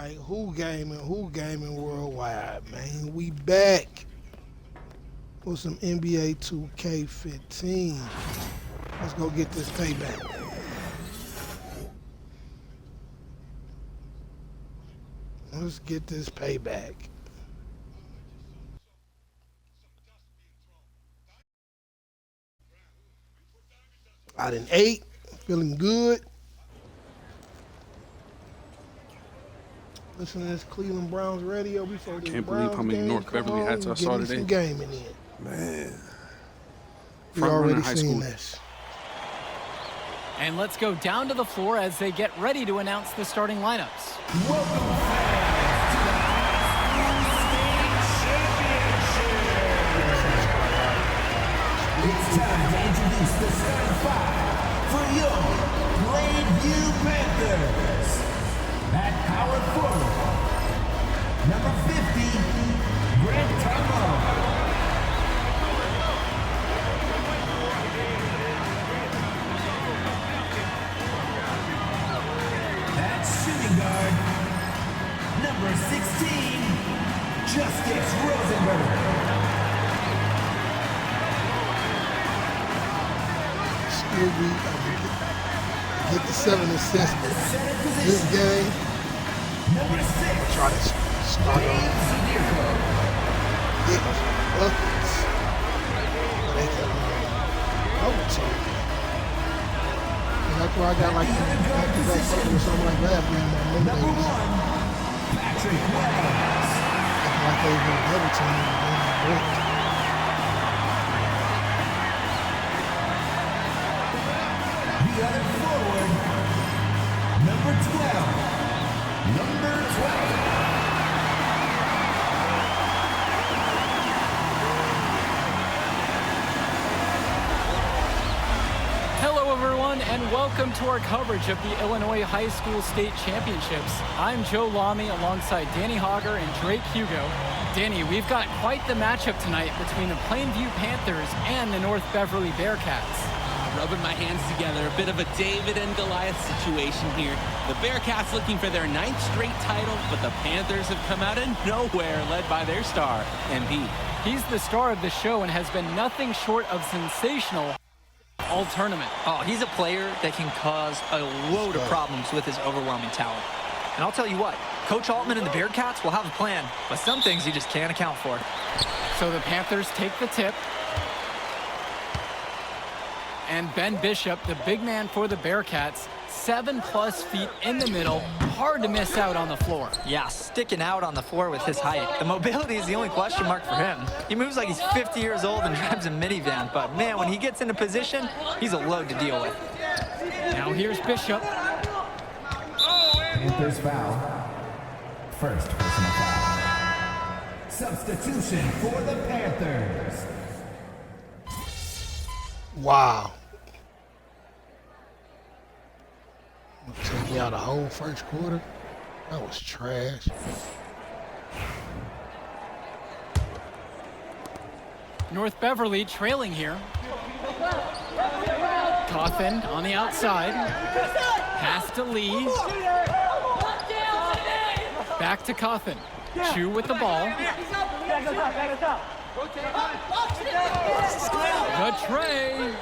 Alright, who gaming worldwide, man? We back with some NBA 2K15. Let's go get this payback. Let's get this payback. I done ate, feeling good. Listen to this Cleveland Browns radio before the Can't Browns believe how many game North Beverly come hats on, I saw get me today. some gaming in. Man. We Front already runner high seen school. this. And let's go down to the floor as they get ready to announce the starting lineups. Welcome fans to the High School State Championship. It's time to introduce the starting five for your Plainview Panthers. At power forward, number 50, Grant Tarmo. Shooting guard, number 16, Justice Rosenberg. Still get the 7 assists this game. Number 6, Try to start on getting buckets. They can overtime. That's why I got like back-to-back buckets or something like that. number 1, Patrick Wells. Like they were double team and then The other forward, number 12. Number 12. Hello, everyone, and welcome to our coverage of the Illinois High School State Championships. I'm Joe Lamy alongside Danny Hogger and Drake Hugo. Danny, we've got quite the matchup tonight between the Plainview Panthers and the North Beverly Bearcats. Rubbing my hands together, a bit of a David and Goliath situation here. The Bearcats looking for their 9th straight title, but the Panthers have come out of nowhere, led by their star, MP. He's the star of the show and has been nothing short of sensational all tournament. Oh, he's a player that can cause a load of problems with his overwhelming talent. And I'll tell you what, Coach Altman and the Bearcats will have a plan, but some things you just can't account for. So the Panthers take the tip. And Ben Bishop, the big man for the Bearcats, 7+ feet in the middle, hard to miss out on the floor. Yeah, sticking out on the floor with his height. The mobility is the only question mark for him. He moves like he's 50 years old and drives a minivan, but man, when he gets into position, he's a load to deal with. Now here's Bishop. Panthers foul. First personal foul. Substitution for the Panthers. wow. Took me out the whole first quarter. That was trash. North Beverly trailing here. Cawthon on the outside. Pass to Lee. Back to Cawthon. Chu with the ball. The tray.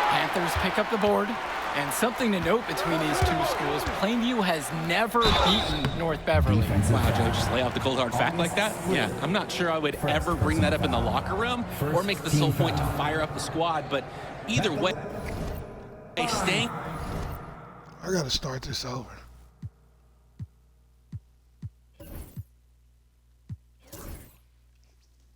Panthers pick up the board. And something to note between these two schools, Plainview has never beaten North Beverly. Wow, Joe, just lay out the cold hard fact like that? Yeah, I'm not sure I would ever bring that up in the locker room or make the sole point to fire up the squad, but either way, they stink. I gotta start this over.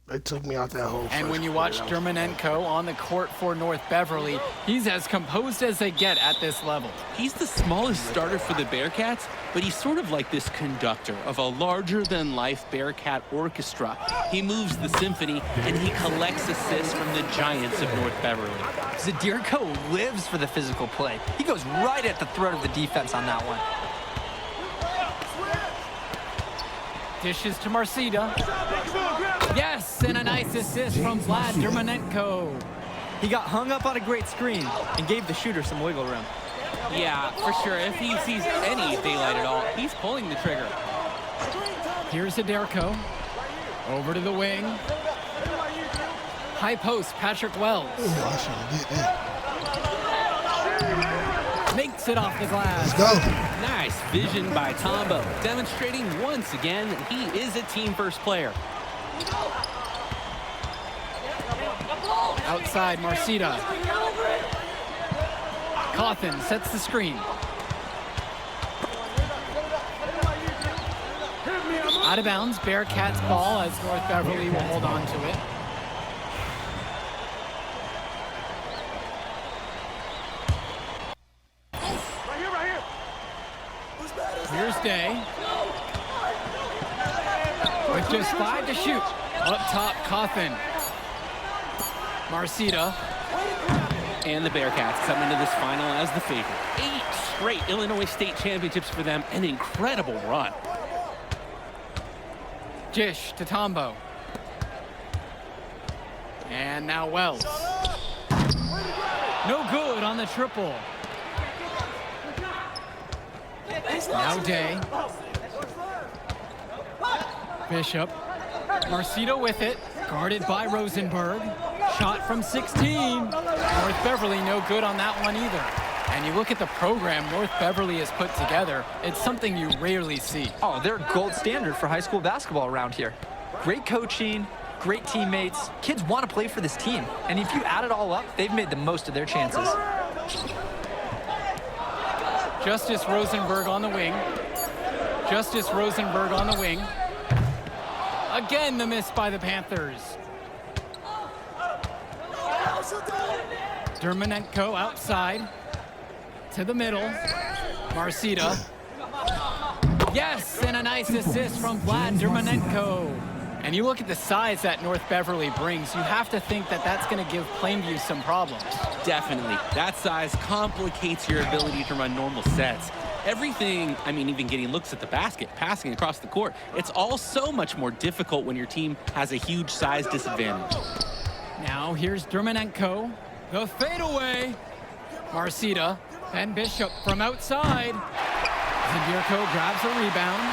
They took me out that whole And when first you quarter. watch That was Dermonenko on the court for North Beverly, he's as composed as they get at this level. He's the smallest starter for the Bearcats, but he's sort of like this conductor of a larger-than-life Bearcat orchestra. He moves the symphony, and he collects assists from the giants of North Beverly. Zadirko lives for the physical play. He goes right at the throat of the defense on that one. Dishes to Marcida. Yes, and a nice assist from Vlad Dermonenko. He got hung up on a great screen and gave the shooter some wiggle room. Yeah, for sure. If he sees any daylight at all, he's pulling the trigger. Here's Zaderko. Over to the wing. High post, Patrick Wells. Ooh, I shouldn't get that. Makes it off the glass. Let's go. Nice vision by Tombo, demonstrating once again that he is a team-first player. Outside, Marcita. Cawthon sets the screen. Out of bounds, Bearcats ball as North Beverly will hold on to it. Here's Day. With just 5 to shoot. Up top, Cawthon. Marcita. And the Bearcats come into this final as the favorite. 8 straight Illinois State championships for them, an incredible run. Jish to Tombo. And now Wells. No good on the triple. Now Day. Bishop. Marcita with it. Guarded by Rosenberg. Shot from 16. North Beverly no good on that one either. And you look at the program North Beverly has put together, it's something you rarely see. Oh, they're gold standard for high school basketball around here. Great coaching, great teammates. Kids want to play for this team. And if you add it all up, they've made the most of their chances. Justice Rosenberg on the wing. Justice Rosenberg on the wing. Again, the miss by the Panthers. Dermonenko outside. To the middle. Marcita. Yes, and a nice assist from Vlad Dermonenko. And you look at the size that North Beverly brings, you have to think that that's going to give Plainview some problems. Definitely. That size complicates your ability to run normal sets. Everything, I mean, even getting looks at the basket, passing across the court, it's all so much more difficult when your team has a huge size disadvantage. Now here's Dermonenko. The fadeaway. Marcita. Ben Bishop from outside. Zaderko grabs a rebound.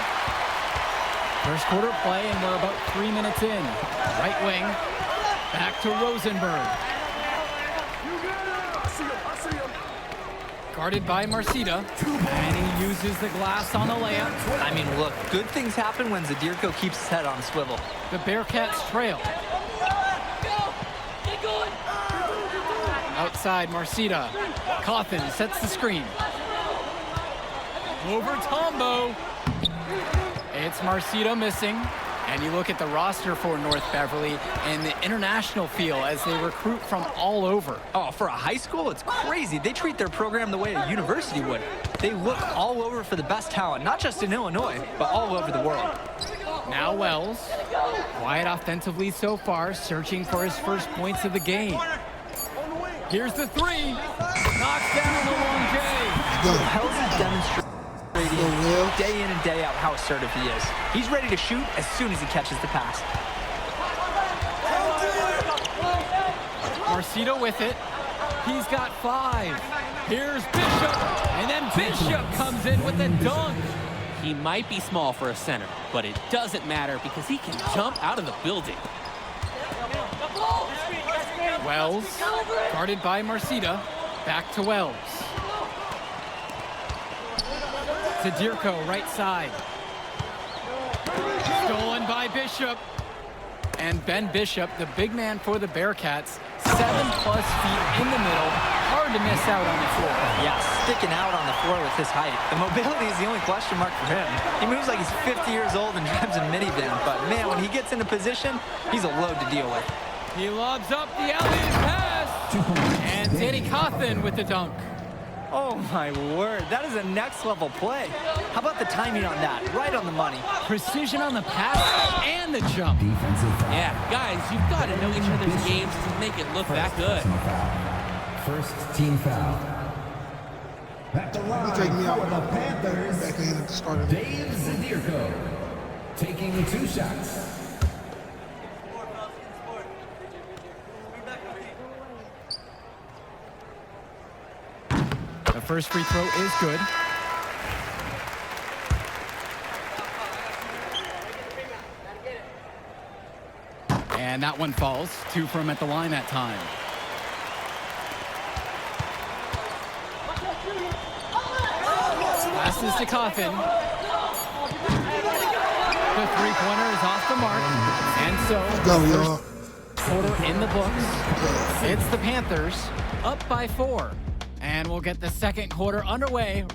First quarter play, and we're about 3 minutes in. Right wing. Back to Rosenberg. Guarded by Marcita. And he uses the glass on the layup. I mean, look, good things happen when Zaderko keeps his head on a swivel. The Bearcats trail. Outside, Marcita. Cawthon sets the screen. Over Tombo. It's Marcita missing. And you look at the roster for North Beverly and the international feel as they recruit from all over. Oh, for a high school, it's crazy. They treat their program the way a university would. They look all over for the best talent, not just in Illinois, but all over the world. Now Wells. Quiet offensively so far, searching for his first points of the game. Here's the three. Knocks down the long J. Wells is demonstrating day in and day out how assertive he is. He's ready to shoot as soon as he catches the pass. Marcita with it. He's got 5. Here's Bishop. And then Bishop comes in with a dunk. He might be small for a center, but it doesn't matter because he can jump out of the building. Wells, guarded by Marcita. Back to Wells. Zaderko, right side. Stolen by Bishop. And Ben Bishop, the big man for the Bearcats, 7+ feet in the middle. Hard to miss out on the floor. Yeah, sticking out on the floor with his height. The mobility is the only question mark for him. He moves like he's 50 years old and drives a minivan, but man, when he gets into position, he's a load to deal with. He lobs up the alley pass. And Danny Cawthon with the dunk. Oh my word, that is a next level play. How about the timing on that? Right on the money. Precision on the pass and the jump. Yeah, guys, you've got to know each other's games to make it look that good. First team foul. At the line Take me out for the Panthers, back in at the start of it. Dave Zaderko, taking 2 shots. The first free throw is good. And that one falls. 2 from at the line that time. Passes to Coffin. The three-pointer is off the mark. And so, Go, y'all. quarter in the books. It's the Panthers up by 4. And we'll get the second quarter underway.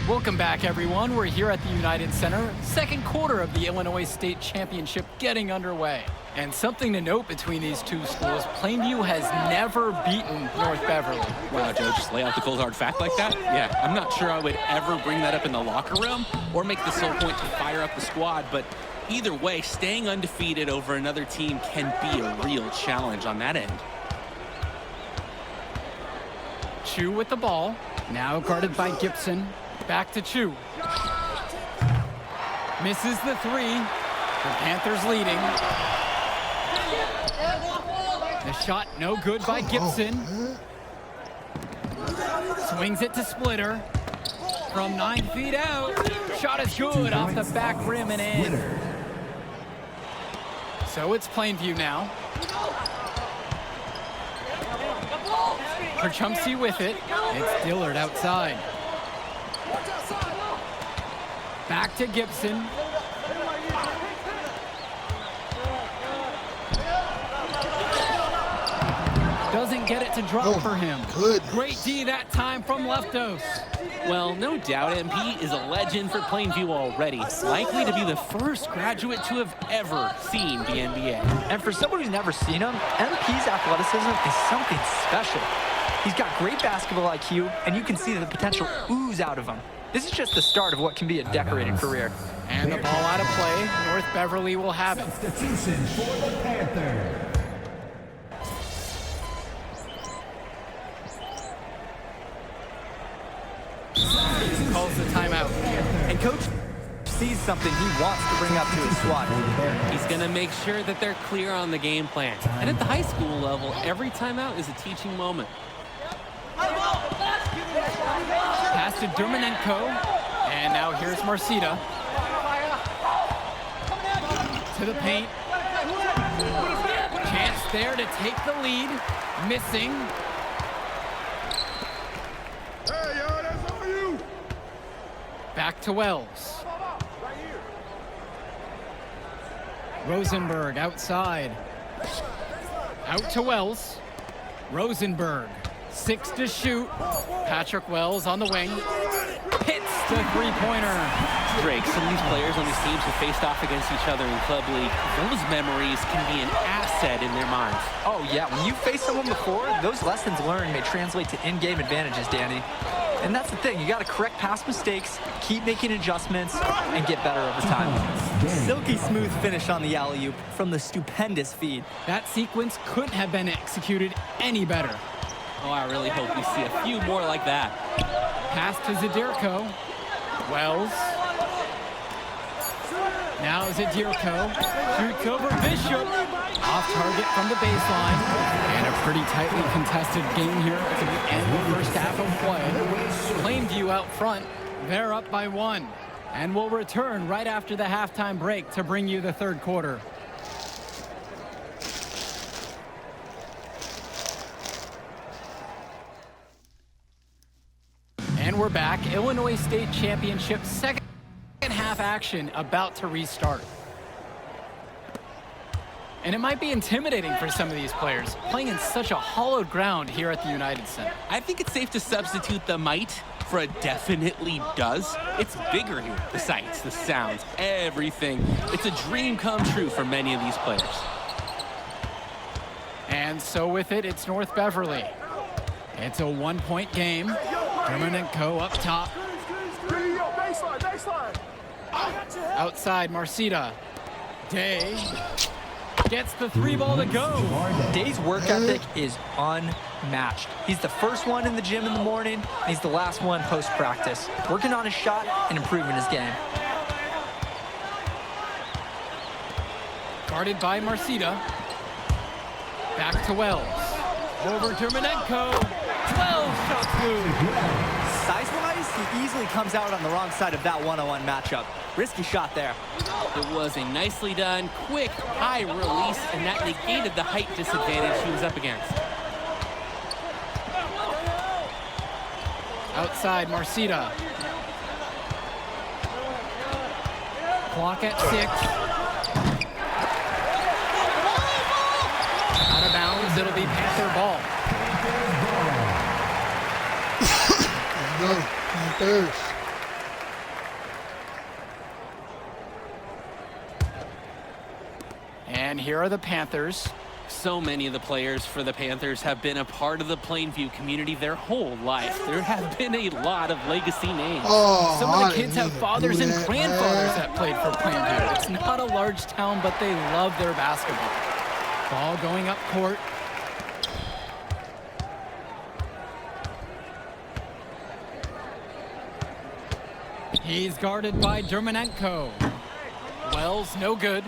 Welcome back, everyone. We're here at the United Center. Second quarter of the Illinois State Championship getting underway. And something to note between these two schools, Plainview has never beaten North Beverly. Wow, Joe, just lay out the cold hard fact like that? Yeah, I'm not sure I would ever bring that up in the locker room or make the sole point to fire up the squad, but either way, staying undefeated over another team can be a real challenge on that end. Chu with the ball, now guarded by Gibson. Back to Chu. Misses the 3. The Panthers leading. The shot no good by Gibson. Swings it to Splitter. From 9 feet out. Shot is good off the back rim and in. So it's Plainview now. Kerchumsey with it. It's Dillard outside. Back to Gibson. Doesn't get it to drop for him. Goodness. Great D that time from Leftos. Well, no doubt MP is a legend for Plainview already. Likely to be the first graduate to have ever seen the NBA. And for someone who's never seen him, MP's athleticism is something special. He's got great basketball IQ, and you can see the potential ooze out of him. This is just the start of what can be a decorated career. And the ball out of play. North Beverly will have it. Substitution for the Panthers. Calls the timeout. And coach sees something he wants to bring up to his squad. He's going to make sure that they're clear on the game plan. And at the high school level, every timeout is a teaching moment. Pass to Dermanenko. And now here's Marcita. To the paint. Chance there to take the lead. Missing. Hey, yo, that's on you. Back to Wells. Rosenberg outside. Out to Wells. Rosenberg. 6 to shoot. Patrick Wells on the wing. Hits the three-pointer. Drake, some of these players on these teams have faced off against each other in Club League. Those memories can be an asset in their minds. Oh yeah, when you face someone before, those lessons learned may translate to in-game advantages, Danny. And that's the thing, you gotta correct past mistakes, keep making adjustments, and get better over time. Silky smooth finish on the alley-oop from the stupendous feed. That sequence couldn't have been executed any better. Oh, I really hope we see a few more like that. Pass to Zadirko. Wells. Now Zadirko shoots over Bishop. Off target from the baseline. And a pretty tightly contested game here to the end of the first half of play. Plainview out front. They're up by 1. And we'll return right after the halftime break to bring you the third quarter. And we're back. Illinois State Championship second half action about to restart. And it might be intimidating for some of these players, playing in such a hollowed ground here at the United Center. I think it's safe to substitute the might for a definitely does. It's bigger here. The sights, the sounds, everything. It's a dream come true for many of these players. And so with it, it's North Beverly. It's a 1-point game. Dermanenko up top. Outside, Marcita. Day gets the 3-ball to go. Day's work ethic is unmatched. He's the first one in the gym in the morning, and he's the last one post-practice, working on his shot and improving his game. Guarded by Marcita. Back to Wells. Over Dermanenko. 12 shots good. Size-wise, he easily comes out on the wrong side of that one-on-one matchup. Risky shot there. It was a nicely done, quick, high release, and that negated the height disadvantage he was up against. Outside, Marcita. Clock at 6. Out of bounds, it'll be Panther ball. Let's go. Panthers. And here are the Panthers. So many of the players for the Panthers have been a part of the Plainview community their whole life. There have been a lot of legacy names. Oh, Some I of the kids didn't have mean to fathers do and that, grandfathers man. that played for Plainview. It's not a large town, but they love their basketball. Ball going up court. He's guarded by Dermanenko. Wells, no good.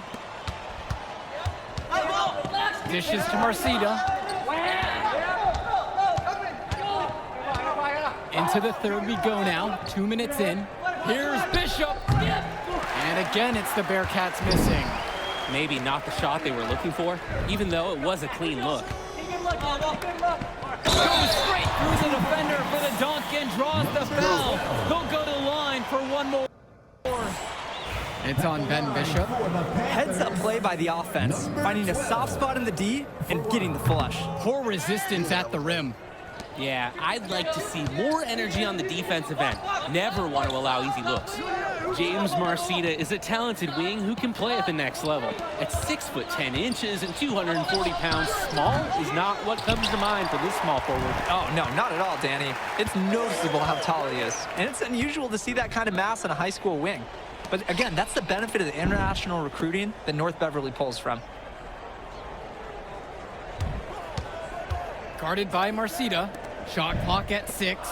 Dishes to Marcita. Into the third we go now. 2 minutes in. Here's Bishop. And again, it's the Bearcats missing. Maybe not the shot they were looking for, even though it was a clean look. Goes straight through the defender for the dunk and draws the foul. He'll go to the line for one more. It's on Ben Bishop. Heads-up play by the offense, finding a soft spot in the D and getting the flush. Poor resistance at the rim. Yeah, I'd like to see more energy on the defensive end. Never want to allow easy looks. James Marcita is a talented wing who can play at the next level. At 6 foot 10 inches and 240 pounds, small is not what comes to mind for this small forward. Oh, no, not at all, Danny. It's noticeable how tall he is, and it's unusual to see that kind of mass in a high school wing. But again, that's the benefit of the international recruiting that North Beverly pulls from. Guarded by Marcita. Shot clock at 6.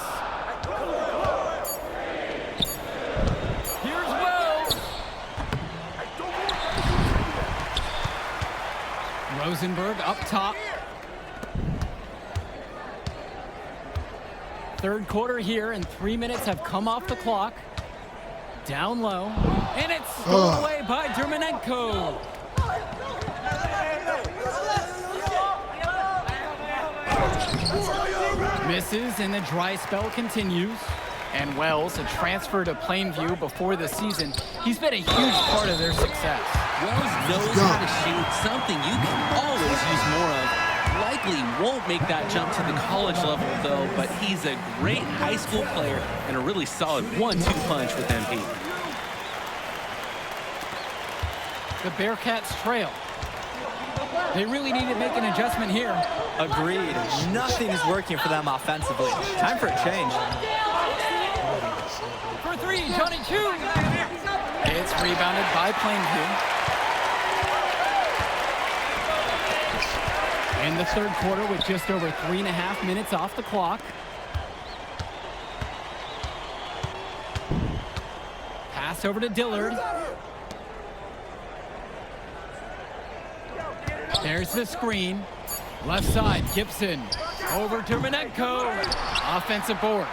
Here's Wells. Rosenberg up top. Third quarter here, and 3 minutes have come off the clock. Down low, and it's stolen away by Dermanenko. Misses, and the dry spell continues. And Wells, a transfer to Plainview before the season, he's been a huge part of their success. Wells knows how to shoot, something you can always use more of. Likely won't make that jump to the college level, though, but he's a great high school player and a really solid 1-2 punch with MP. The Bearcats trail. They really need to make an adjustment here. Agreed. Nothing is working for them offensively. Time for a change. For 3, Johnny Chu. It's rebounded by Plainview. In the third quarter with just over 3.5 minutes off the clock. Pass over to Dillard. There's the screen. Left side, Gibson. Over to Dermanenko. Offensive board.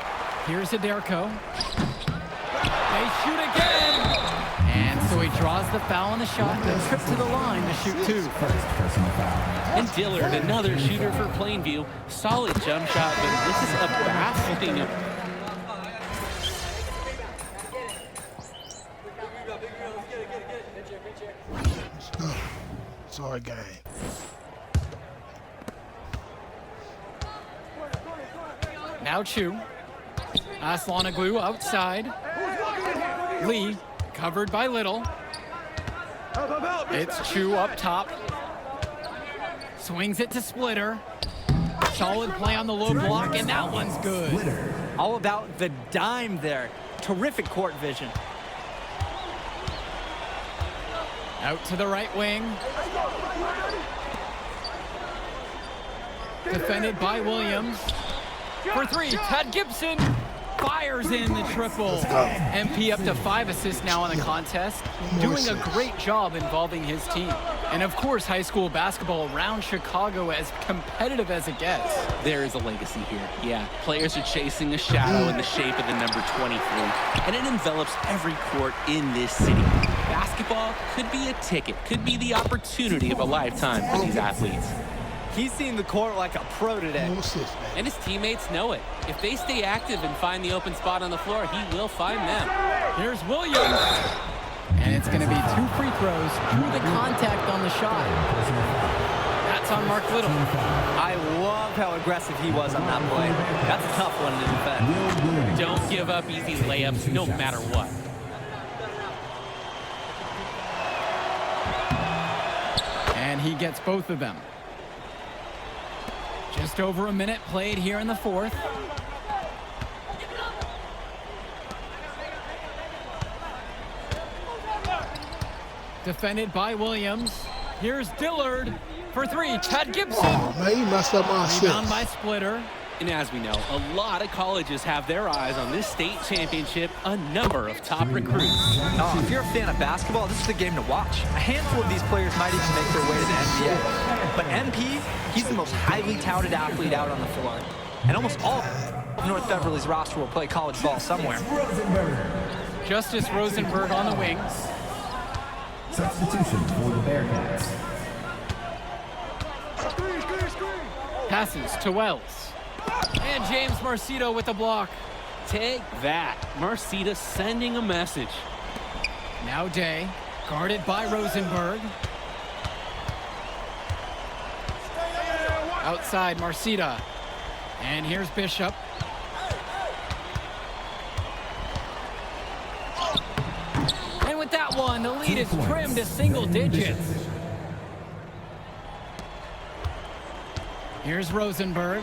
Here's Aderko. They shoot again. And so he draws the foul on the shot and trip to the line to shoot 2. And Dillard, another shooter for Plainview. Solid jump shot, but this is a baffling. Sorry, gang. Now Chu. Aslanoglu outside. Lee covered by Little. It's Chu up top. Swings it to Splitter. Solid play on the low block, and that one's good. All about the dime there. Terrific court vision. Out to the right wing. Defended by Williams. For 3, Tad Gibson fires in the triple. MP up to 5 assists now in the contest. Doing a great job involving his team. And of course, high school basketball around Chicago as competitive as it gets. There is a legacy here, yeah. Players are chasing a shadow in the shape of the number 23, and it envelops every court in this city. Basketball could be a ticket, could be the opportunity of a lifetime for these athletes. He's seeing the court like a pro today. What's this, man? And his teammates know it. If they stay active and find the open spot on the floor, he will find them. Here's Williams. And it's going to be 2 free throws through the contact on the shot. That's on Mark Little. I love how aggressive he was on that play. That's a tough one to defend. Don't give up easy layups no matter what. And he gets both of them. Just over a minute played here in the fourth. Defended by Williams. Here's Dillard for 3. Chad Gibson. Oh, man, he messed up my Rebound assist. by Splitter. And as we know, a lot of colleges have their eyes on this state championship, a number of top recruits. Oh, if you're a fan of basketball, this is the game to watch. A handful of these players might even make their way to the NBA. But MP, he's the most highly touted athlete out on the floor. And almost all of North Beverly's roster will play college ball somewhere. Justice Rosenberg on the wings. Substitution for the Bearcats. Passes to Wells. And James Marcito with the block. Take that. Marcita sending a message. Now Day, guarded by Rosenberg. Outside Marcita. And here's Bishop. And with that one, the lead is trimmed to single digits. Here's Rosenberg.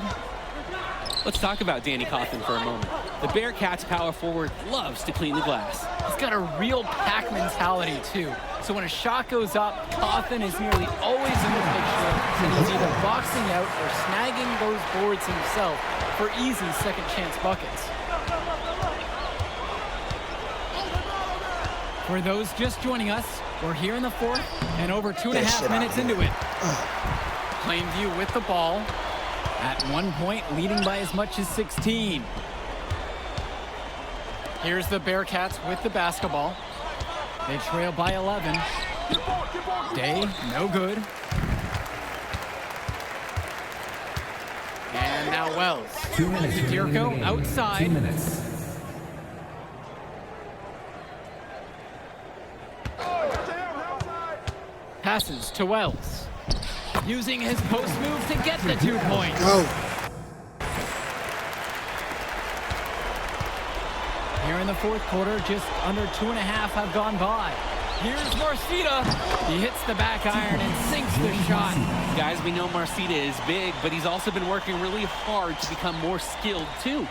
Let's talk about Danny Coughlin for a moment. The Bearcats power forward loves to clean the glass. He's got a real pack mentality, too. So when a shot goes up, Coughlin is nearly always in the picture, and he's either boxing out or snagging those boards himself for easy second-chance buckets. For those just joining us, we're here in the fourth and over 2.5 minutes into it. Plainview with the ball. At one point, leading by as much as 16. Here's the Bearcats with the basketball. They trail by 11. Day, no good. And now Wells. 2 minutes. Dirko outside. 2 minutes. Passes to Wells. Using his post move to get the 2 points. Go. Here in the fourth quarter, just under 2.5 have gone by. Here's Marcita. He hits the back iron and sinks the shot. Guys, we know Marcita is big, but he's also been working really hard to become more skilled, too.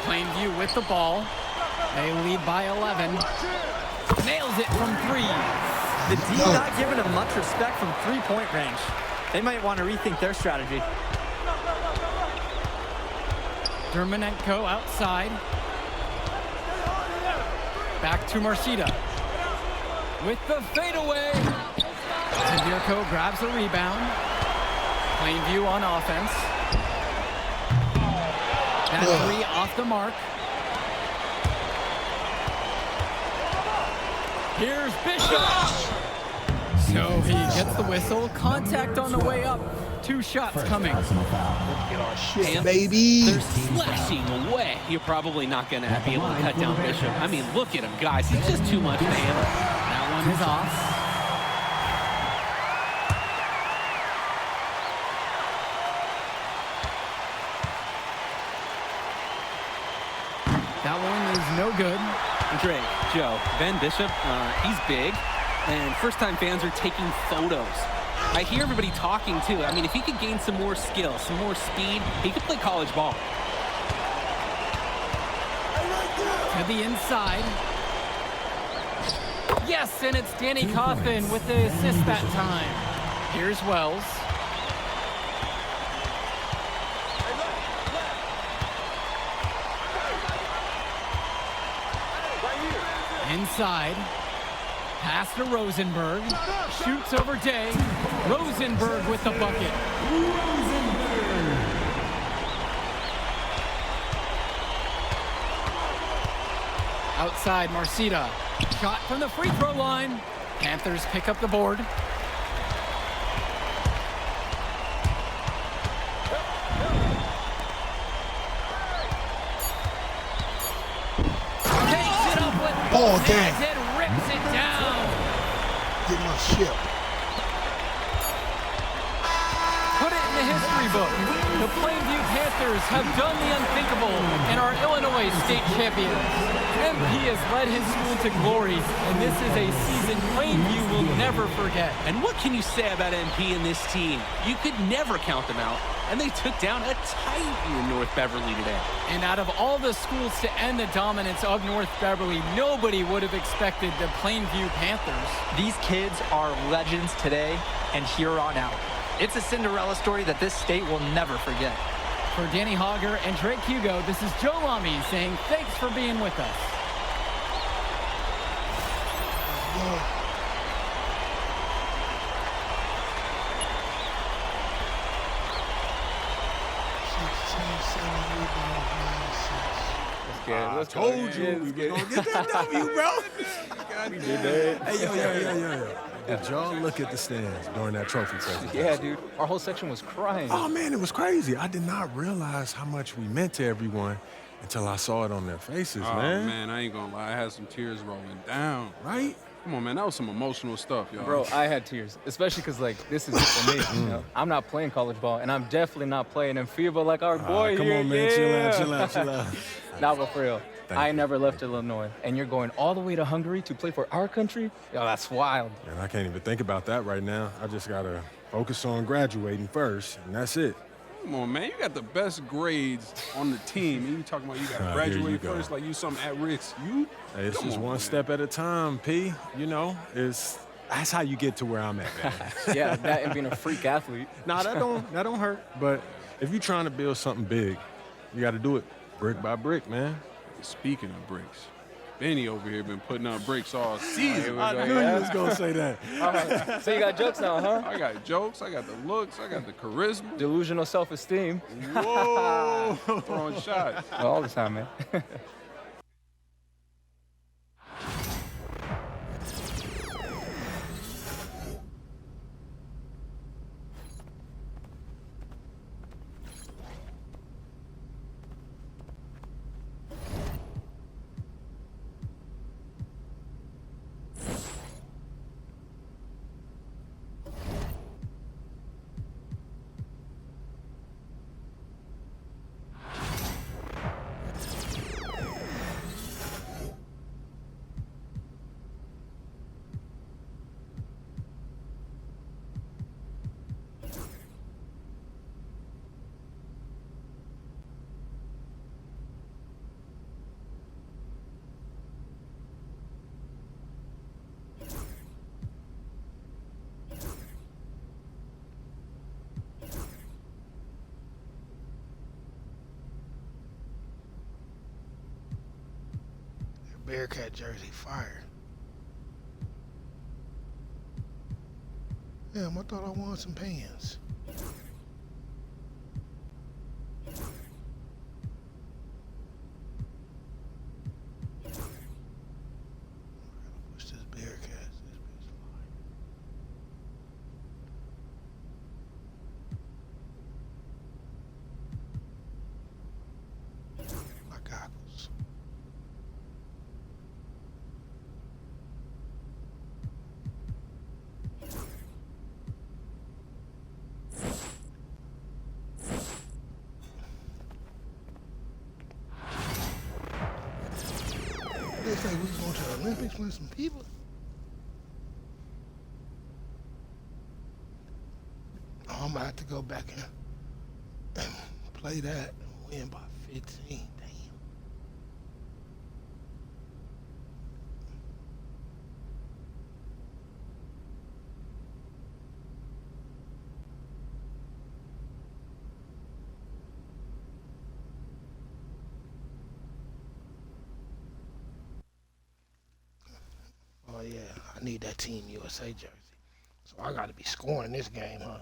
Plainview with the ball. They lead by 11. Nails it from 3. The D not giving him much respect from three-point range. They might want to rethink their strategy. Dermanenko outside. Back to Marcita. With the fadeaway. Dirko grabs the rebound. Plainview on offense. That 3 off the mark. Here's Bishop. So he gets the whistle. Contact on the way up. 2 shots coming. Get our shit, And baby. They're slashing away. You're probably not going to be able to cut down Bishop. I mean, look at him, guys. He's just too much to handle. That one is off. That one is no good. Drake, Joe, Ben Bishop, he's big, and first-time fans are taking photos. I hear everybody talking, too. I mean, if he could gain some more skill, some more speed, he could play college ball. To the inside. Yes, and it's Danny Coughlin with the assist that time. Here's Wells. Inside. Pass to Rosenberg. Shoots over Day. Rosenberg with the bucket. Outside, Marcita. Shot from the free throw line. Panthers pick up the board. Takes it up with both game. hands and rips it down. Get my ship. Put it in the history book. The Plainview Panthers have done the unthinkable and are Illinois state champions. MP has led his school to glory, and this is a season Plainview will never forget. And what can you say about MP and this team? You could never count them out, and they took down a Titan North Beverly today. And out of all the schools to end the dominance of North Beverly, nobody would have expected the Plainview Panthers. These kids are legends today and here on out. It's a Cinderella story that this state will never forget. For Danny Hogger and Drake Hugo, this is Joe Lamy saying thanks for being with us. Boy. I told you we were gonna get that W, bro. We did that. Hey, yo. Did y'all look at the stands during that trophy presentation? Yeah, dude. Our whole section was crying. Oh, man, it was crazy. I did not realize how much we meant to everyone until I saw it on their faces, Oh, man. man, I ain't gonna lie. I had some tears rolling down. Right? Come on, man. That was some emotional stuff, y'all. Bro, I had tears, especially because, like, this is for me. You know? I'm not playing college ball, and I'm definitely not playing in FIBA like our boy Come here. on, man. Yeah. Chill out. Nah, but for real. Thank I you. never left Illinois, and you're going all the way to Hungary to play for our country? Yo, that's wild. And I can't even think about that right now. I just got to focus on graduating first, and that's it. Come on, man. You got the best grades on the team, and you talking about you got to Here you graduate go. first like you something at risk. You? Hey, it's Come just on, one man. step at a time, P. You know, that's how you get to where I'm at, man. Yeah, that and being a freak athlete. Nah, that don't hurt. But if you're trying to build something big, you got to do it brick by brick, man. Speaking of bricks, Benny over here been putting up bricks all season. I knew you was gonna say that. All right. So you got jokes now, huh? I got jokes, I got the looks, I got the charisma. Delusional self-esteem. Whoa! Throwing shots. All the time, man. Bearcat jersey fire. Damn, I thought I wanted some pants. Push this Bearcat. This bitch fire. My goggles. They say we going to the Olympics with some people. Oh, I'm about to go back and play that and win by 15. Damn. Oh yeah, I need that Team USA jersey. So I got to be scoring this game, huh?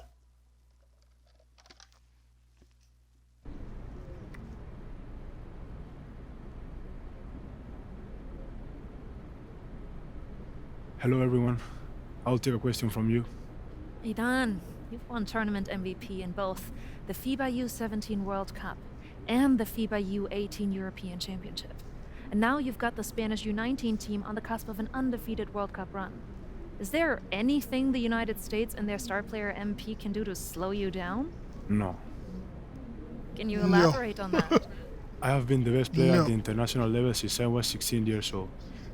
Hello, everyone. I'll take a question from you. Idan, you've won tournament MVP in both the FIBA U17 World Cup and the FIBA U18 European Championship. And now you've got the Spanish U19 team on the cusp of an undefeated World Cup run. Is there anything the United States and their star player MP can do to slow you down? No. Can you elaborate on that? I have been the best player at the international level since I was 16 years old.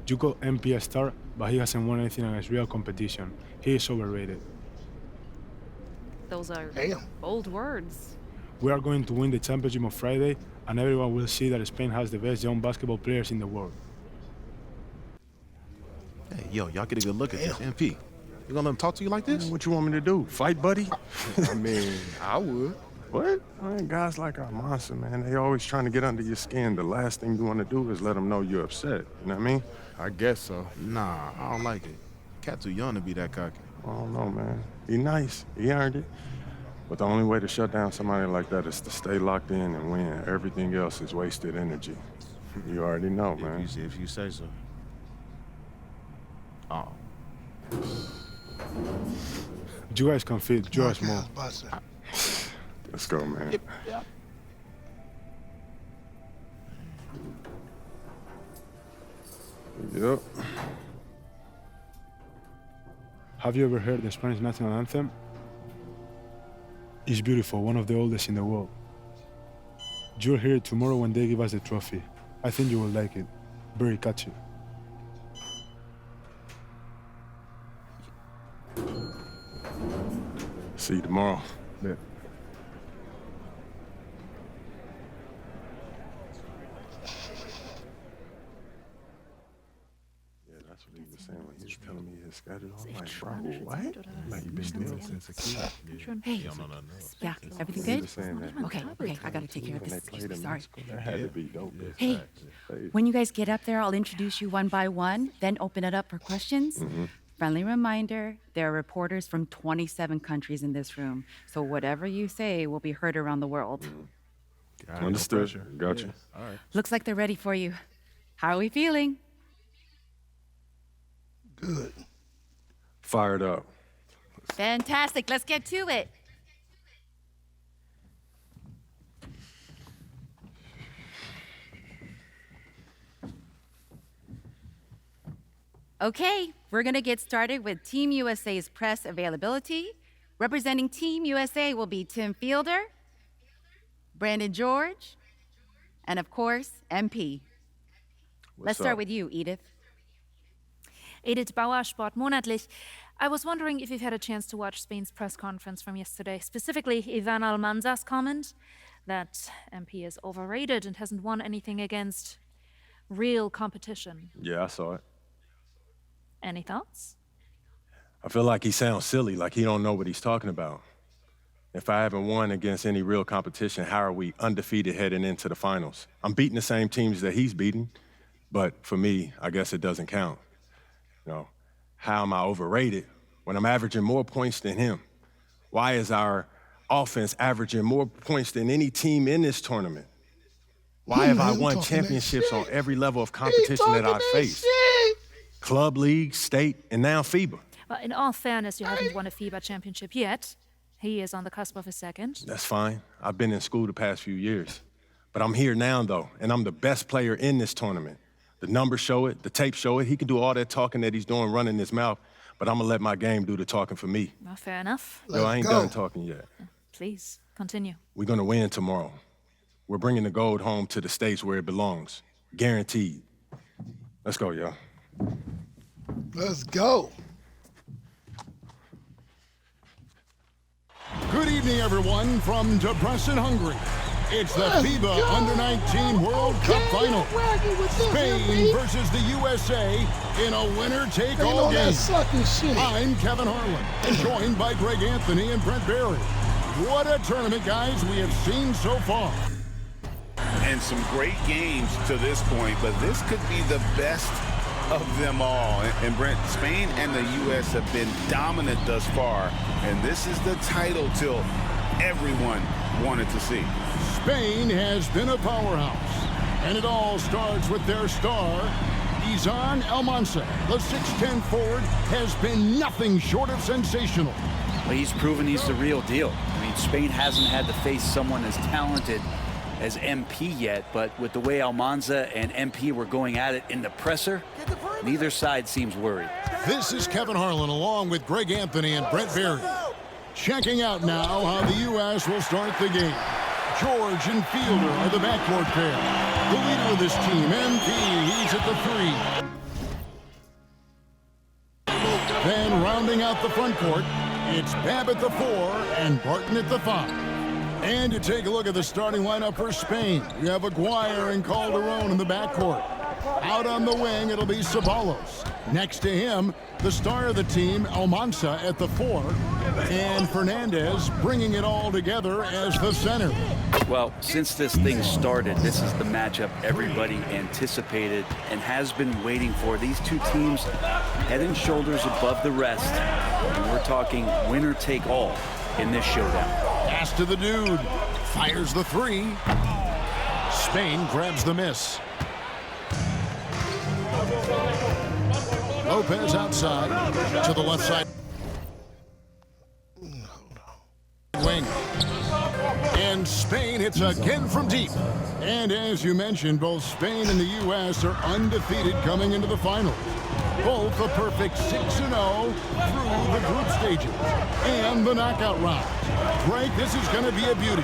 You call MP a star, but he hasn't won anything against real competition. He is overrated. Those are bold words. We are going to win the championship on Friday, and everyone will see that Spain has the best young basketball players in the world. Hey, yo, y'all get a good look at this. MP, you gonna let him talk to you like this? What you want me to do? Fight, buddy? I mean, I would. What? Man, guys like our monster, man, they always trying to get under your skin. The last thing you want to do is let them know you're upset. You know what I mean? I guess so. Nah, I don't like it. Cat too young to be that cocky. I don't know, man. He nice. He earned it. But the only way to shut down somebody like that is to stay locked in and win. Everything else is wasted energy. You already know, man. If you say so. Oh. You guys can fit just more. Let's go, man. Yep. Yep. Have you ever heard the Spanish national anthem? It's beautiful, one of the oldest in the world. You'll hear it tomorrow when they give us the trophy. I think you will like it. Very catchy. See you tomorrow. Yeah. That's what he was saying when he was telling me his schedule. I'm like, bro, what? Like, you've been dealing since a kid. Hey, yeah, everything good? Okay, I gotta take care of this. Excuse me, sorry. That had to be dope. Hey, when you guys get up there, I'll introduce you one by one, then open it up for questions. Friendly reminder, there are reporters from 27 countries in this room, so whatever you say will be heard around the world. Understood. Gotcha. Yeah. All right. Looks like they're ready for you. How are we feeling? Good. Fired up. Fantastic. Let's get to it. Okay, we're going to get started with Team USA's press availability. Representing Team USA will be Tim Fielder, Brandon George, and of course, MP. Let's start with you, Edith. Edith Bauer, Sport Monatlich. I was wondering if you've had a chance to watch Spain's press conference from yesterday, specifically Ivan Almanza's comment that MP is overrated and hasn't won anything against real competition. Yeah, I saw it. Any thoughts? I feel like he sounds silly, like he don't know what he's talking about. If I haven't won against any real competition, how are we undefeated heading into the finals? I'm beating the same teams that he's beating, but for me, I guess it doesn't count. You know, how am I overrated when I'm averaging more points than him? Why is our offense averaging more points than any team in this tournament? Why have I won championships on every level of competition that I've faced? Club, league, state, and now FIBA. Well, in all fairness, you haven't won a FIBA championship yet. He is on the cusp of a second. That's fine. I've been in school the past few years. But I'm here now, though, and I'm the best player in this tournament. The numbers show it, the tape show it. He can do all that talking that he's doing, running his mouth, but I'm gonna let my game do the talking for me. Well, fair enough. Yo, I ain't done talking yet. Please, continue. We're gonna win tomorrow. We're bringing the gold home to the States where it belongs. Guaranteed. Let's go, y'all. Let's go. Good evening, everyone, from Debrecen, Hungary. It's the FIBA Under-19 World Cup Final. Spain versus the USA in a winner-take-all game. I'm Kevin Harlan, joined by Greg Anthony and Brent Barry. What a tournament, guys, we have seen so far. And some great games to this point, but this could be the best of them all. And Brent, Spain and the U.S. have been dominant thus far, and this is the title tilt everyone wanted to see. Spain has been a powerhouse, and it all starts with their star, Izan Almansa. The 6'10 forward has been nothing short of sensational. Well, he's proven he's the real deal. I mean, Spain hasn't had to face someone as talented as MP yet, but with the way Almanza and MP were going at it in the presser, neither side seems worried. This is Kevin Harlan along with Greg Anthony and Brent Berry. Checking out now how the U.S. will start the game. George and Fielder are the backcourt pair. The leader of this team, MP, he's at the 3. Then rounding out the front court, it's Babb at the 4 and Barton at the 5. And to take a look at the starting lineup for Spain, you have Aguirre and Calderon in the backcourt. Out on the wing, it'll be Ceballos. Next to him, the star of the team, Almansa at the 4, and Fernandez bringing it all together as the center. Well, since this thing started, this is the matchup everybody anticipated and has been waiting for. These two teams head and shoulders above the rest, and we're talking winner take all in this showdown. Pass to the dude. Fires the 3. Spain grabs the miss. Lopez outside to the left side. Wing. And Spain hits again from deep. And as you mentioned, both Spain and the U.S. are undefeated coming into the finals. Both a perfect 6-0 through the group stages and the knockout round. Greg, this is going to be a beauty.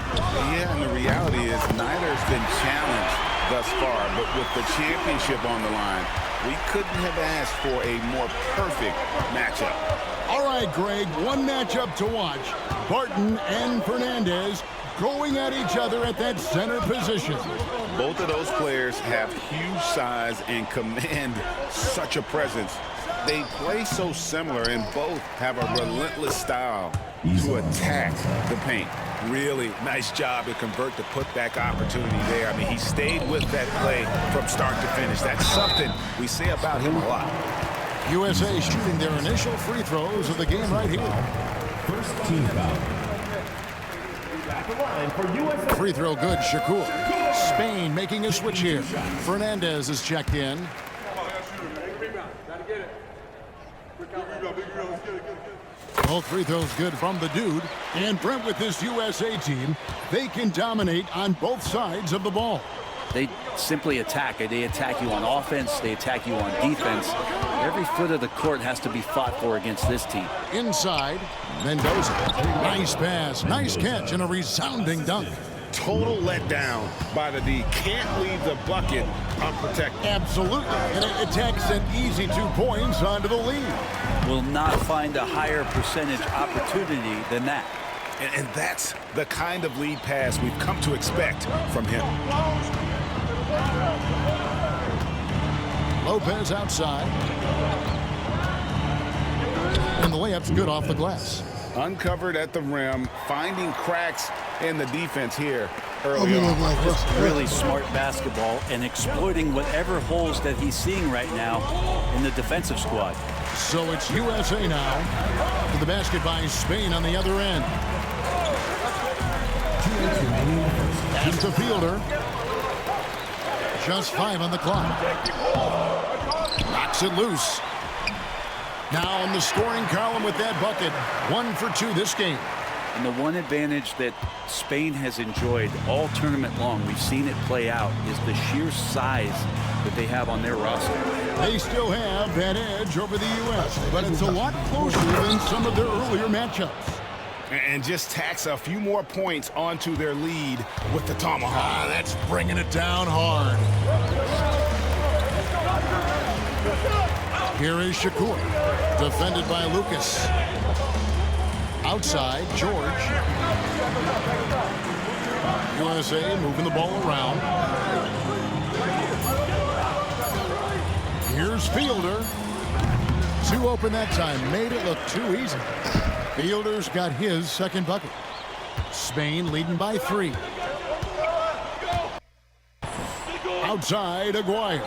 Yeah, and the reality is neither has been challenged thus far, but with the championship on the line, we couldn't have asked for a more perfect matchup. All right, Greg, one matchup to watch. Barton and Fernandez going at each other at that center position. Both of those players have huge size and command such a presence. They play so similar, and both have a relentless style to attack the paint. Really nice job to convert the putback opportunity there. I mean, he stayed with that play from start to finish. That's something we say about him a lot. USA shooting their initial free throws of the game right here. First team foul. Free throw good, Shakur. Spain making a switch here. Fernandez is checked in. Both free throws good from the dude. And Brent, with this USA team, they can dominate on both sides of the ball. They simply attack. They attack you on offense. They attack you on defense. Every foot of the court has to be fought for against this team. Inside, Mendoza. Nice pass, nice catch, and a resounding dunk. Total letdown by the D. Can't leave the bucket unprotected. Absolutely, and it takes an easy 2 points onto the lead. Will not find a higher percentage opportunity than that. And that's the kind of lead pass we've come to expect from him. Lopez outside. And the layup's good off the glass. Uncovered at the rim, finding cracks in the defense here early on. Just really smart basketball and exploiting whatever holes that he's seeing right now in the defensive squad. So it's USA now to the basket by Spain on the other end. Pass to Fielder. Just 5 on the clock. Knocks it loose. Now in the scoring column with that bucket. 1 for 2 this game. And the one advantage that Spain has enjoyed all tournament long, we've seen it play out, is the sheer size that they have on their roster. They still have that edge over the U.S., but it's a lot closer than some of their earlier matchups. And just tacks a few more points onto their lead with the tomahawk. That's bringing it down hard. Here is Shakur, defended by Lucas. Outside, George. USA moving the ball around. Here's Fielder. 2 open that time. Made it look too easy. Fielder's got his second bucket. Spain leading by 3. Outside, Aguirre.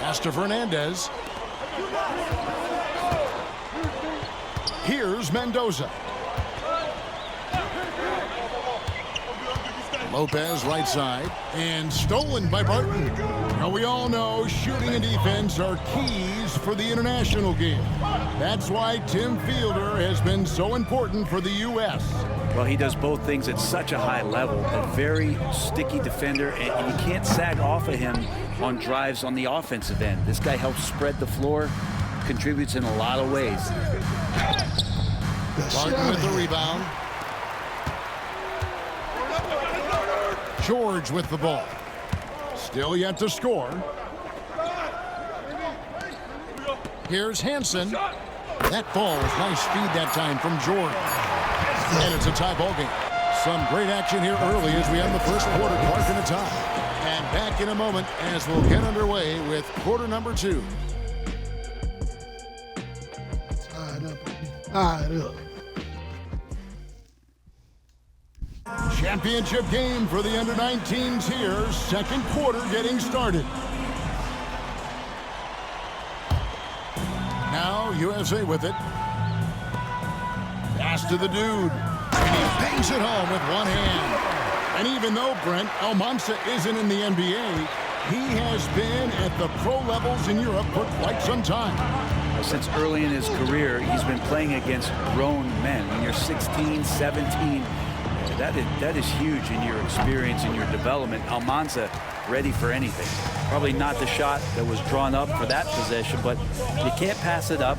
Pass to Fernandez. Here's Mendoza. Lopez right side, and stolen by Barton. Now we all know shooting and defense are keys for the international game. That's why Tim Fielder has been so important for the U.S. Well, he does both things at such a high level. A very sticky defender, and you can't sag off of him on drives on the offensive end. This guy helps spread the floor, contributes in a lot of ways. Barton with the rebound. George with the ball. Still yet to score. Here's Hansen. That ball is nice speed that time from George. And it's a tie ball game. Some great action here early as we end the first quarter, marking a tie. And back in a moment as we'll get underway with quarter number 2. Tied up. Championship game for the under-19s here. Second quarter getting started. Now USA with it. Pass to the dude. And he bangs it home with one hand. And even though Brent Almanza isn't in the NBA, he has been at the pro levels in Europe for quite some time. Since early in his career, he's been playing against grown men. When you're 16, 17, that is huge in your experience and your development. Almanza ready for anything. Probably not the shot that was drawn up for that possession, but you can't pass it up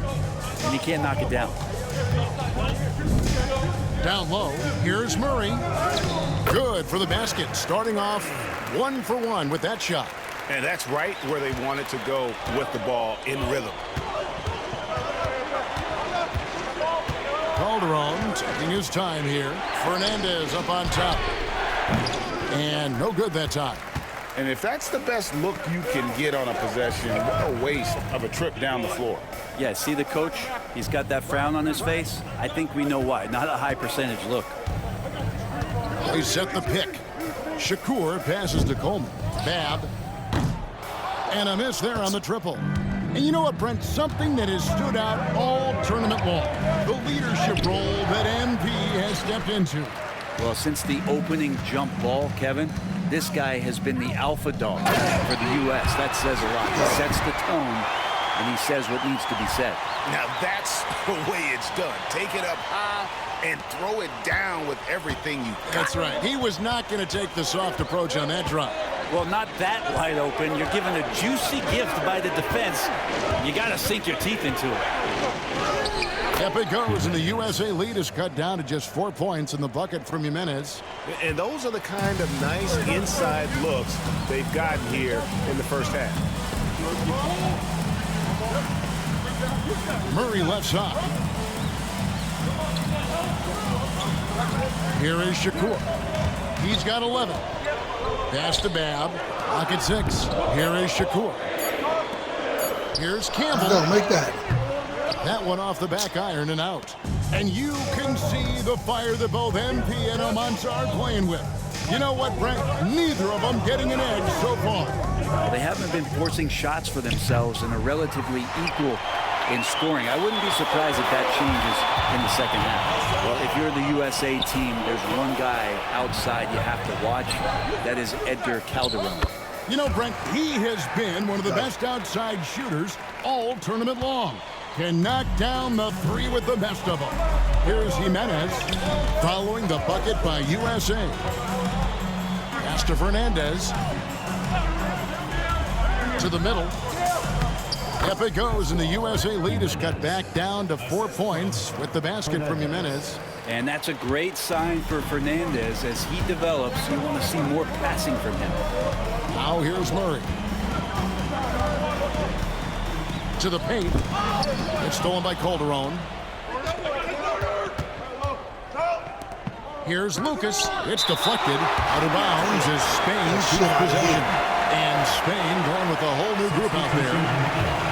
and you can't knock it down. Down low, here's Murray. Good for the basket, starting off 1 for 1 with that shot. And that's right where they wanted to go with the ball in rhythm. Calderon taking his time here. Fernandez up on top. And no good that time. And if that's the best look you can get on a possession, what a waste of a trip down the floor. Yeah, see the coach? He's got that frown on his face. I think we know why. Not a high percentage look. They set the pick. Shakur passes to Coleman. Bab. And a miss there on the triple. And you know what, Brent? Something that has stood out all tournament long. The leadership role that MP has stepped into. Well, since the opening jump ball, Kevin, this guy has been the alpha dog for the U.S. That says a lot. He sets the tone, and he says what needs to be said. Now that's the way it's done. Take it up high and throw it down with everything you got. That's right. He was not going to take the soft approach on that drop. Well, not that wide open. You're given a juicy gift by the defense. You got to sink your teeth into it. Up it goes, and the USA lead is cut down to just 4 points in the bucket from Jimenez. And those are the kind of nice inside looks they've gotten here in the first half. Murray left side. Here is Shakur. He's got 11. Pass to Bab. Pocket 6. Here is Shakur. Here's Campbell. Don't make that. That one off the back iron and out. And you can see the fire that both MP and Almanza are playing with. You know what, Brent? Neither of them getting an edge so far. Well, they haven't been forcing shots for themselves and are relatively equal in scoring. I wouldn't be surprised if that changes in the second half. Well, if you're the USA team, there's one guy outside you have to watch. That is Edgar Calderon. You know, Brent, he has been one of the best outside shooters all tournament long. Can knock down the three with the best of them. Here's Jimenez following the bucket by USA. Pass to Fernandez. To the middle. Up it goes, and the USA lead is cut back down to 4 points with the basket from Jimenez. And that's a great sign for Fernandez. As he develops, you want to see more passing from him. Now here's Murray. To the paint. It's stolen by Calderon. Here's Lucas. It's deflected. Out of bounds as Spain keeps possession. And Spain going with a whole new group out there.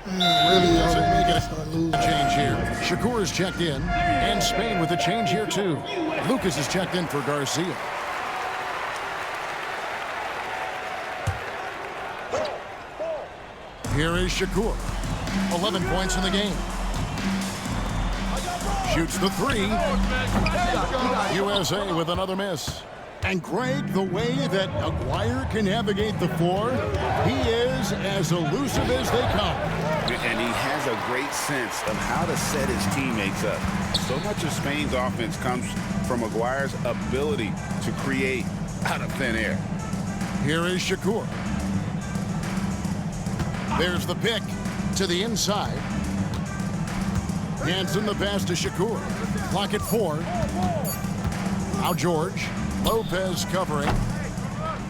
Really, a change here. Shakur is checked in, and Spain with a change here too. Lucas is checked in for Garcia. Here is Shakur. 11 points in the game. Shoots the three. USA with another miss. And Greg, the way that Aguirre can navigate the floor, he is as elusive as they come. And he has a great sense of how to set his teammates up. So much of Spain's offense comes from Aguirre's ability to create out of thin air. Here is Shakur. There's the pick to the inside. Hanson the pass to Shakur. Clock at 4. Now George. Lopez covering.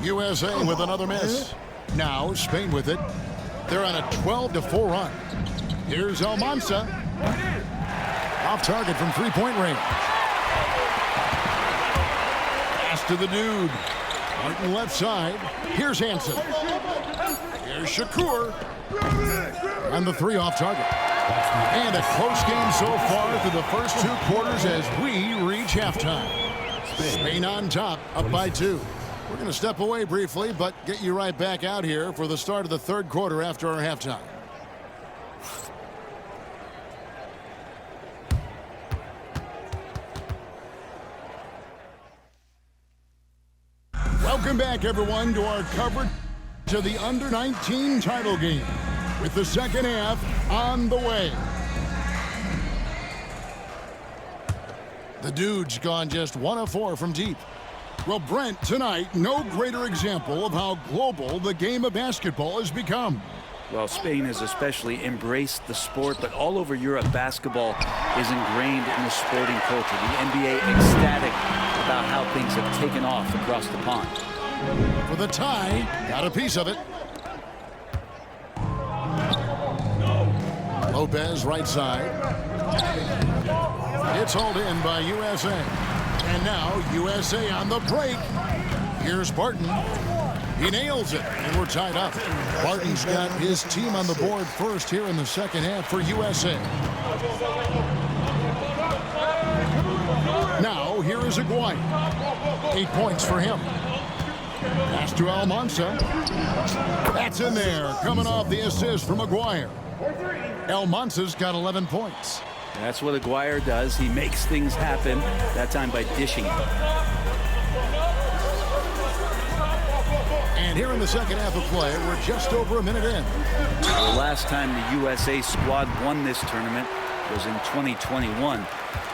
USA with another miss. Now Spain with it. They're on a 12-4 run. Here's Almanza. Off target from three-point range. Pass to the dude. Martin left side. Here's Hanson. Here's Shakur. And the three off target. And a close game so far through the first 2 quarters as we reach halftime. Spain on top, up by 2. We're going to step away briefly, but get you right back out here for the start of the 3rd quarter after our halftime. Welcome back, everyone, to our coverage of the Under-19 title game, with the second half on the way. The dude's gone just 1 of 4 from deep. Well, Brent, tonight, no greater example of how global the game of basketball has become. Well, Spain has especially embraced the sport, but all over Europe, basketball is ingrained in the sporting culture. The NBA ecstatic about how things have taken off across the pond. For the tie, got a piece of it. Lopez, right side. It's hauled in by USA. And now USA on the break. Here's Barton. He nails it, and we're tied up. Barton's got his team on the board first here in the second half for USA. Now, here is Aguirre. 8 points for him. Pass to Almanza. That's in there, coming off the assist from Aguirre. Almanza's got 11 points. That's what Aguirre does. He makes things happen, that time by dishing it. And here in the second half of play, we're just over a minute in. The last time the USA squad won this tournament was in 2021.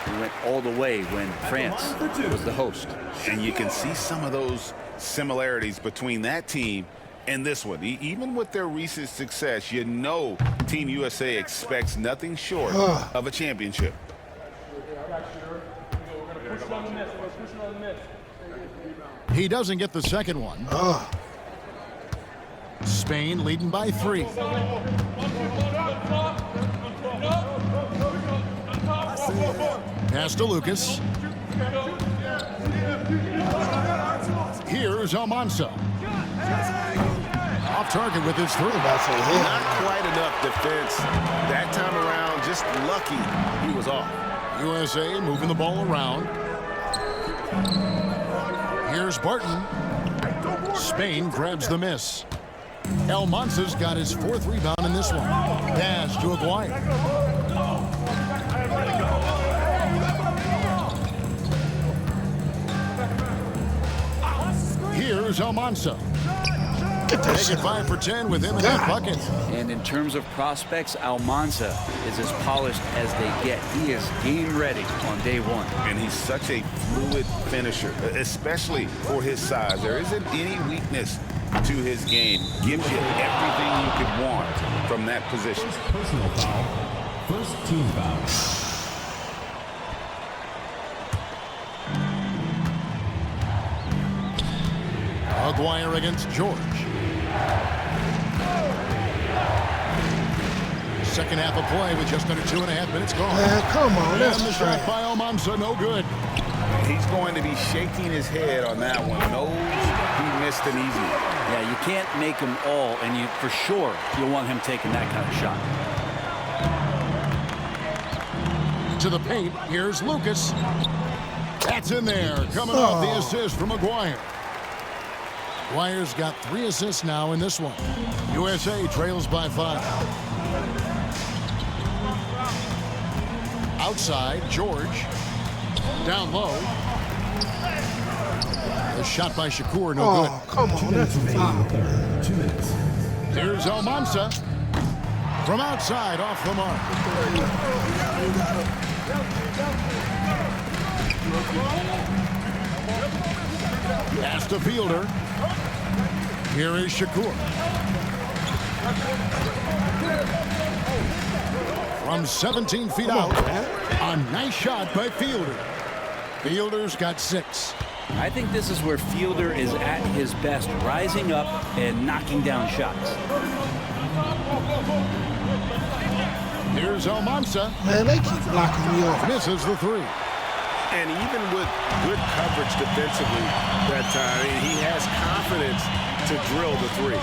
We went all the way when France was the host. And you can see some of those similarities between that team and this one. Even with their recent success, you know Team USA expects nothing short of a championship. He doesn't get the second one. Spain leading by 3. Pass to Lucas. Here's Almanza. Off target with his 3. Not quite enough defense that time around. Just lucky he was off. USA moving the ball around. Here's Barton. Spain grabs the miss. Almanza's got his 4th rebound in this one. Pass to Aguirre. Here's Almanza. Take it 5 for 10 with him in that bucket. And in terms of prospects, Almanza is as polished as they get. He is game ready on day 1. And he's such a fluid finisher, especially for his size. There isn't any weakness to his game. Gives you everything you could want from that position. Personal foul. First team foul. Aguirre against George. Second half of play with just under 2.5 minutes gone. Man, come on, and the shot by Almanza, no good. He's going to be shaking his head on that one. Knows he missed an easy one. Yeah, you can't make them all, and you for sure you'll want him taking that kind of shot. To the paint, here's Lucas. That's in there, coming off the assist from McGuire. McGuire's got 3 assists now in this one. USA trails by 5. Outside, George. Down low. A shot by Shakur, no good. Come on, that's a foul. 2 minutes. Here's Almanza. From outside, off the mark. Pass to Fielder. Here is Shakur. From 17 feet out. A nice shot by Fielder. Fielder's got 6. I think this is where Fielder is at his best, rising up and knocking down shots. Here's Almanza. Man, they keep blocking me off. Misses the 3. And even with good coverage defensively that time, he has confidence to drill the 3.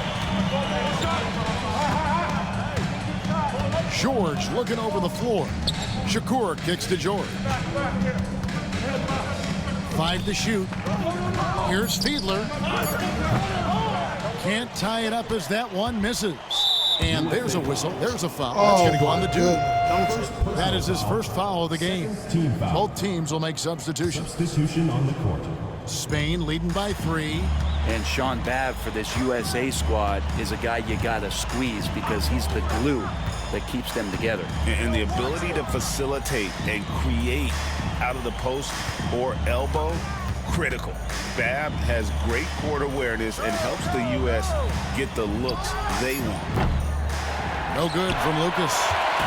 George looking over the floor. Shakur kicks to George. 5 to shoot. Here's Fiedler. Can't tie it up as that one misses. And there's a whistle. There's a foul. That's going to go on the dude. That is his first foul of the game. Both teams will make substitutions. Substitution on the court. Spain leading by 3. And Sean Babb for this USA squad is a guy you got to squeeze because he's the glue that keeps them together. And the ability to facilitate and create out of the post or elbow, critical. Babb has great court awareness and helps the U.S. get the looks they want. No good from Lucas.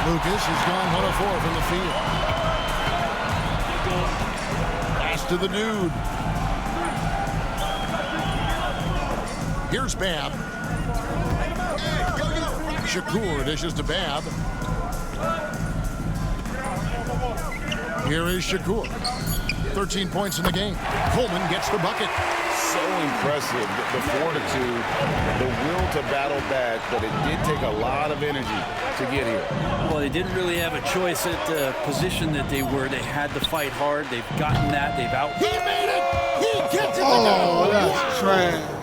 Lucas has gone 1 of 4 from the field. Pass to the dude. Here's Babb. Shakur dishes to Babb. Here is Shakur. 13 points in the game. Coleman gets the bucket. So impressive, the fortitude, the will to battle back, but it did take a lot of energy to get here. Well, they didn't really have a choice at the position that they were. They had to fight hard. They've gotten that. They've out. He made it! He gets it! Oh, that's trash.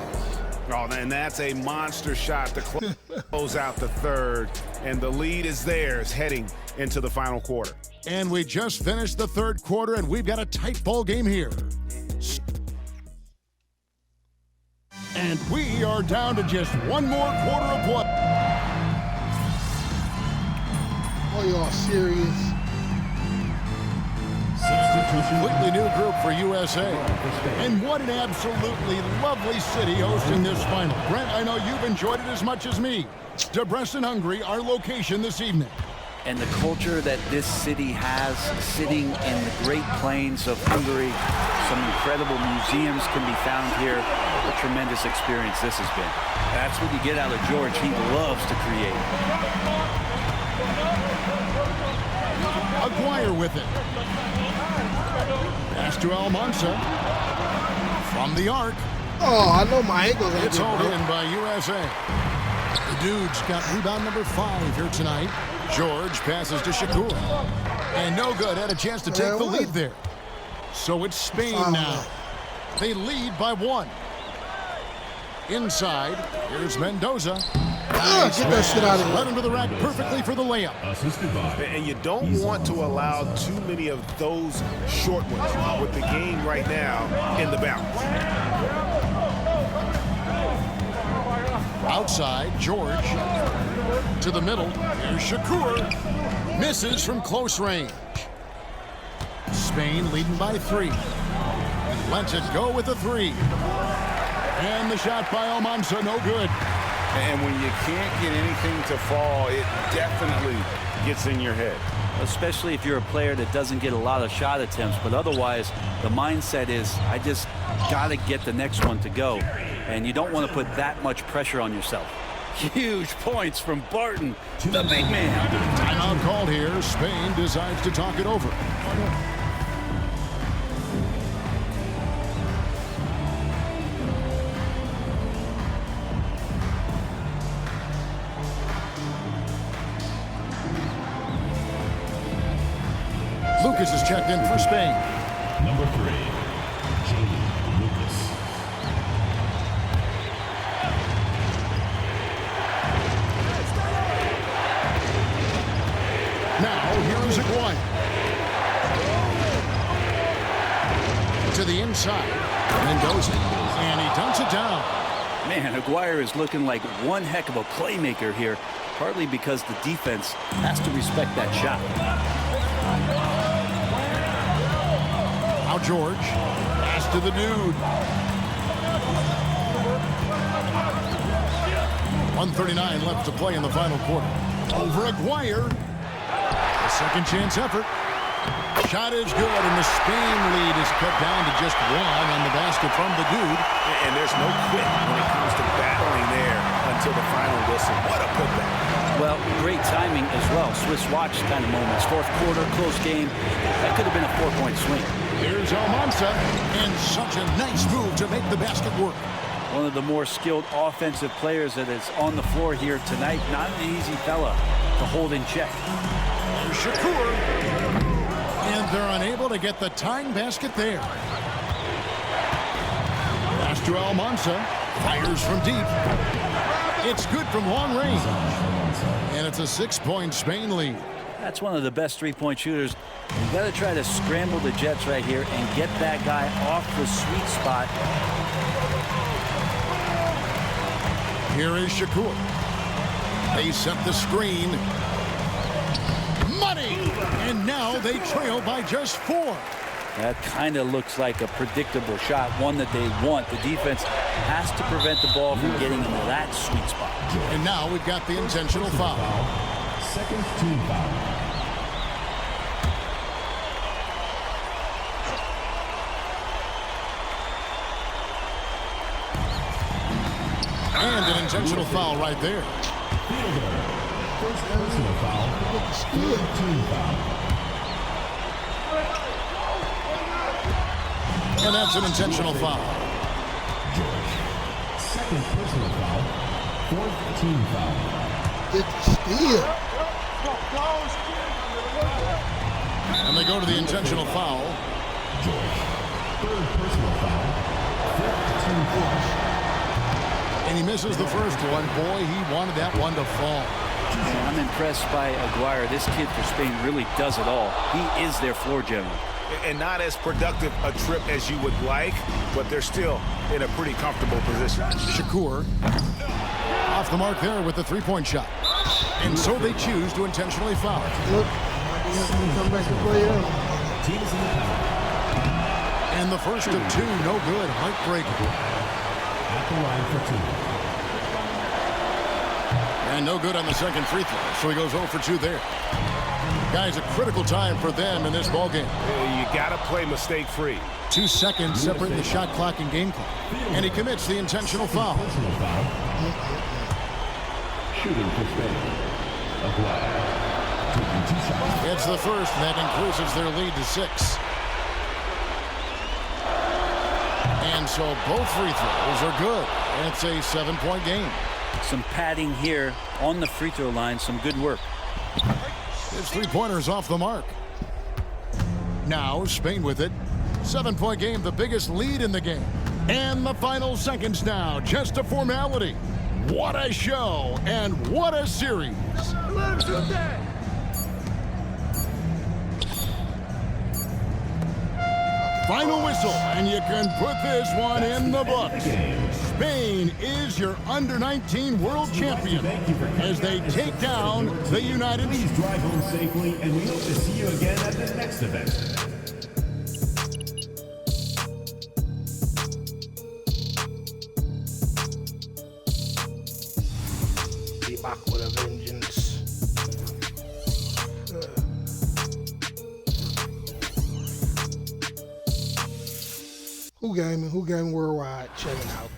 Oh, and that's a monster shot to close out the third, and the lead is theirs heading into the final quarter. And we just finished the third quarter, and we've got a tight ball game here. And we are down to just one more quarter of play. Oh, y'all serious? Completely new group for USA. And what an absolutely lovely city hosting this final. Brent, I know you've enjoyed it as much as me. Debrecen, Hungary, our location this evening. And the culture that this city has, sitting in the Great Plains of Hungary, some incredible museums can be found here. A tremendous experience this has been. That's what you get out of George. He loves to create. McGuire with it. Pass to Almanza. From the arc. Oh, I know my ankles. It's hauled in by USA. The dude's got rebound number 5 here tonight. George passes to Shakur. And no good. Had a chance to take the lead there. So it's Spain now. They lead by 1. Inside, here's Mendoza. Get that shit out of here. Led him to the rack perfectly for the layup. And you don't want to allow too many of those short ones with the game right now in the balance. Outside, George. To the middle, here's Shakur. Misses from close range. Spain leading by 3. Lets it go with the 3. And the shot by Almanza, no good. And when you can't get anything to fall, it definitely gets in your head. Especially if you're a player that doesn't get a lot of shot attempts, but otherwise the mindset is, I just got to get the next one to go. And you don't want to put that much pressure on yourself. Huge points from Barton, the big man. Timeout called here. Spain decides to talk it over. Lucas is checked in for Spain. Number 3, Jamie Lucas. Now, here is Aguirre. To the inside. Mendoza. And he dunks it down. Man, Aguirre is looking like one heck of a playmaker here, partly because the defense has to respect that shot. Now George. Pass to the dude. 1:39 left to play in the final quarter. Over Aguirre. A second chance effort. Shot is good, and the Spain lead is cut down to just 1 on the basket from the dude. And there's no quit when it comes to battling there until the final whistle. What a putback. Well, great timing as well. Swiss watch kind of moments. Fourth quarter, close game. That could have been a 4-point swing. Here's Almanza, and such a nice move to make the basket work. One of the more skilled offensive players that is on the floor here tonight. Not an easy fella to hold in check. Here's Shakur. And they're unable to get the tying basket there. Pass to Almanza. Fires from deep. It's good from long range. And it's a 6-point Spain lead. That's one of the best three-point shooters. You've got to try to scramble the Jets right here and get that guy off the sweet spot. Here is Shakur. They set the screen. Money! And now they trail by just 4. That kind of looks like a predictable shot, one that they want. The defense has to prevent the ball from getting into that sweet spot. And now we've got the intentional foul. Second team foul. And an intentional foul right there. First personal foul. Third team foul. And that's an intentional foul. George. Second personal foul. Fourth team foul. Get the steal. And they go to the intentional foul. George. Third personal foul. Fifth team foul. And he misses the first one. Boy, he wanted that one to fall. I'm impressed by Aguirre. This kid for Spain really does it all. He is their floor general. And not as productive a trip as you would like, but they're still in a pretty comfortable position. Shakur off the mark there with the three-point shot. And so they choose to intentionally foul. Look, he has to come back and play out. Teams in the foul. And the first of 2, no good. Heartbreaking. At the line for 2. And no good on the second free throw, so he goes 0 for 2 there. Guys, a critical time for them in this ballgame. You got to play mistake-free. 2 seconds separating the shot clock and game clock. And he commits the intentional foul. Shooting for Spain. Aguirre. Taking 2 shots. It's the first, and that increases their lead to 6. And so both free throws are good. And it's a 7-point game. Some padding here on the free throw line. Some good work. His three-pointers off the mark. Now Spain with it. 7-point game, the biggest lead in the game. And the final seconds now, just a formality. What a show and what a series. Final whistle, and you can put this one in the books. Spain is your under-19 world champion as they take down the United States. Please drive home safely, and we hope to see you again at the next event. Be back with a vengeance. Who gaming worldwide? Check it out.